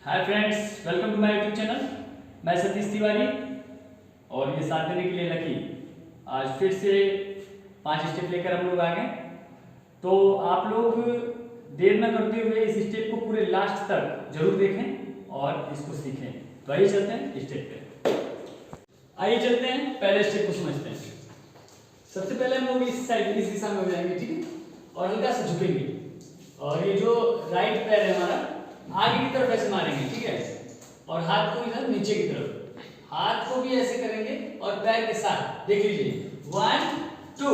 Hi friends, welcome to my YouTube channel. मैं सतीश तिवारी और ये साथ देने के लिए लकी आज फिर से 5 स्टेप लेकर हम लोग आ गए। तो आप लोग देर न करते हुए इस स्टेप को पूरे लास्ट तक जरूर देखें और इसको सीखें। तो आइए चलते हैं स्टेप पे। आइए चलते हैं, पहले स्टेप को समझते हैं। सबसे पहले हम लोग इस साइड इस दिशा में हो जाएंगे, ठीक है, और हल्का सा झुकेंगे और ये जो राइट पैर है हमारा आगे की तरफ ऐसे मारेंगे, ठीक है, और हाथ को इधर नीचे की तरफ, हाथ को भी ऐसे करेंगे और पैर के साथ देख लीजिए 1 2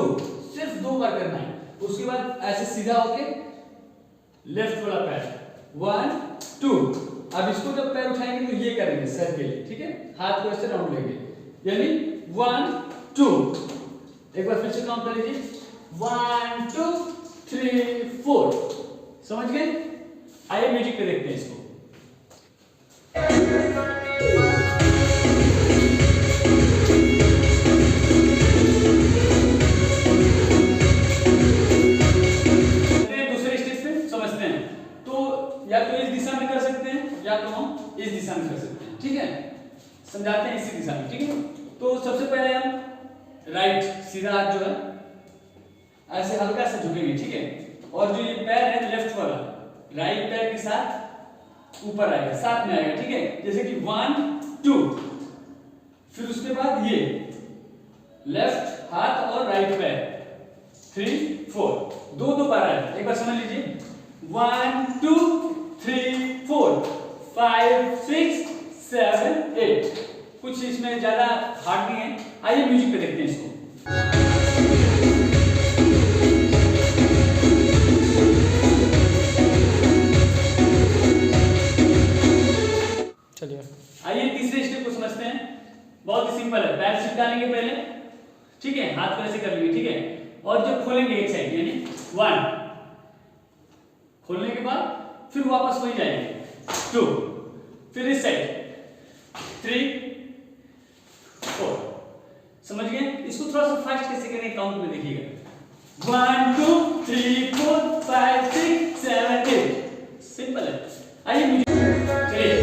सिर्फ 2 बार करना है। उसके बाद ऐसे सीधा होके लेफ्ट वाला पैर 1 2। अब इसको जब पैर उठाएंगे तो ये करेंगे सर के लिए, ठीक है, हाथ को ऐसे राउंड लेंगे, यानी 1 2। एक बार फिर से काउंट कर लीजिए 1 2 3 4। समझ गए? आइए म्यूजिक पे देखते हैं इसको। दूसरे स्टेज पे समझते हैं। तो या तो इस दिशा में कर सकते हैं या तो हम इस दिशा में कर सकते हैं, ठीक है, समझाते हैं इसी दिशा में, ठीक है। तो सबसे पहले हम राइट सीधा हाथ जो है ऐसे हल्का सा झुकेंगे, ठीक है, और जो ये पैर है लेफ्ट वाला राइट पैर के साथ ऊपर आएगा, साथ में आएगा, ठीक है, जैसे कि 1 2। फिर उसके बाद ये लेफ्ट हाथ और राइट पैर 3 4 दो बार आएगा। एक बार समझ लीजिए 1 2 3 4 5 6 7 8। कुछ इसमें ज्यादा हार्ड नहीं है। आइए म्यूजिक पे देखते हैं इसको। आइए तीसरे स्टेप को समझते हैं। बहुत ही सिंपल है। पैर सीट डालेंगे पहले, ठीक है, हाथ को ऐसे कर लेंगे, ठीक है, और जब खोलेंगे एक साइड यानी 1 खोलने के बाद फिर वापस वही जाएंगे 2, फिर इस साइड 3 4। समझ गए? इसको थोड़ा सा फास्ट कैसे करें काउंट में देखिएगा 1 2 3 4 5 6 7 8। सिंपल है। आइए मुझे चलिए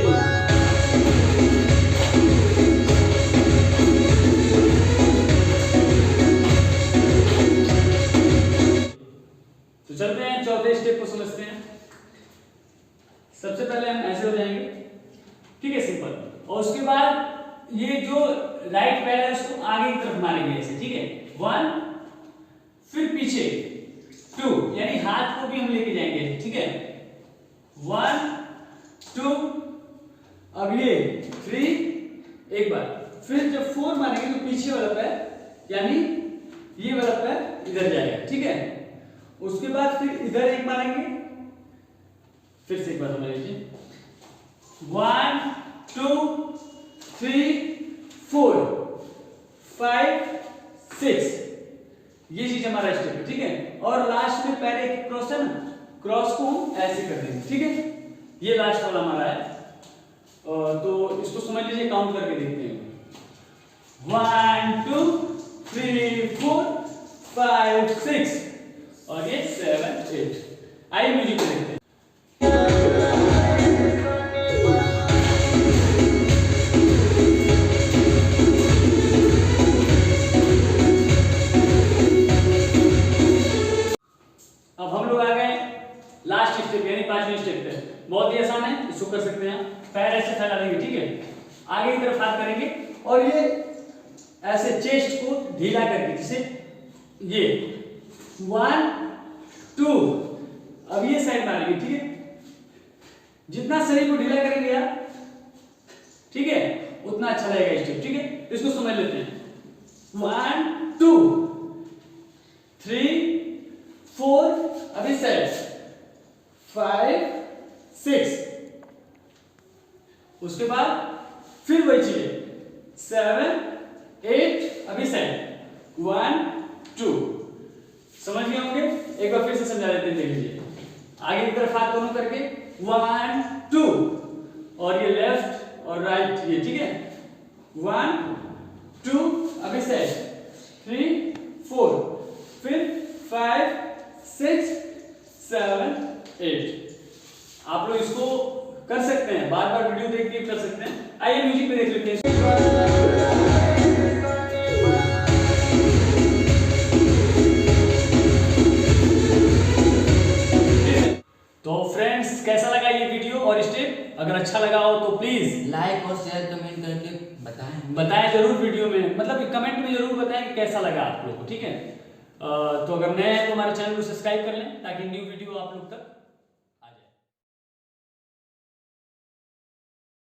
तो चलते हैं चौथे स्टेप को समझते हैं। सबसे पहले हम ऐसे हो जाएंगे, ठीक है, सिंपल, और उसके बाद ये जो राइट पैर है उसको आगे की तरफ मारेंगे ऐसे, ठीक है, 1 फिर पीछे 2, यानी हाथ को भी हम लेके जाएंगे, ठीक है, 1 2। अब ये 3 एक बार, फिर जब 4 मारेंगे तो पीछे वाला पैर यानी ये वाला पैर इधर जाएगा, ठीक है। उसके बाद फिर इधर एक मारेंगे, फिर से एक बार समझ लीजिए 1 2 3 4 5 6। ये चीज हमारा स्टेप है, ठीक है, और लास्ट में पैर एक क्रॉस है ना, क्रॉस को हम ऐसे कर देंगे, ठीक है, ये लास्ट वाला हमारा है। तो इसको समझ लीजिए, काउंट करके देखते हैं 1 2 3 4 5 6 और ये 7 8। आइए म्यूजिक पे देखते हैं। अब हम लोग आ गए लास्ट स्टेप यानी 5वें स्टेप पे। बहुत ही आसान है, इसको कर सकते हैं। पैर ऐसे फैला देंगे, ठीक है, आगे की तरफ हाथ करेंगे और ये ऐसे चेस्ट को ढीला करके, जैसे ये 1 2। अब ये साइड मारेंगे, ठीक है, जितना शरीर को ढीला करेंगे आप, ठीक है, उतना अच्छा लगेगा स्टेप, ठीक है। इसको समझ लेते हैं 1 2 3 4। अब इस साइड 5 6। उसके बाद फिर वही चीज 7 8। अब इस साइड 1 2। समझ गए होंगे? एक बार फिर से समझा देते हैं, देख लीजिए, आगे की तरफ हाथ दोनों करके 1 2 और ये लेफ्ट और राइट ये, ठीक है, 1 2। अब इस साइड 3 4 फिर 5 6 7 8। आप लोग इसको कर सकते हैं, बार बार वीडियो देख के कर सकते हैं। आइए म्यूजिक पे देख लेते हैं। तो फ्रेंड्स कैसा लगा ये वीडियो और स्टेप? अगर अच्छा लगा हो तो प्लीज लाइक और शेयर कमेंट करके बताएं जरूर वीडियो में, मतलब कमेंट में जरूर बताएं कि कैसा लगा आप लोग को, ठीक है। तो अगर नए हैं तो हमारे चैनल को सब्सक्राइब कर लें ताकि न्यू वीडियो आप लोग तक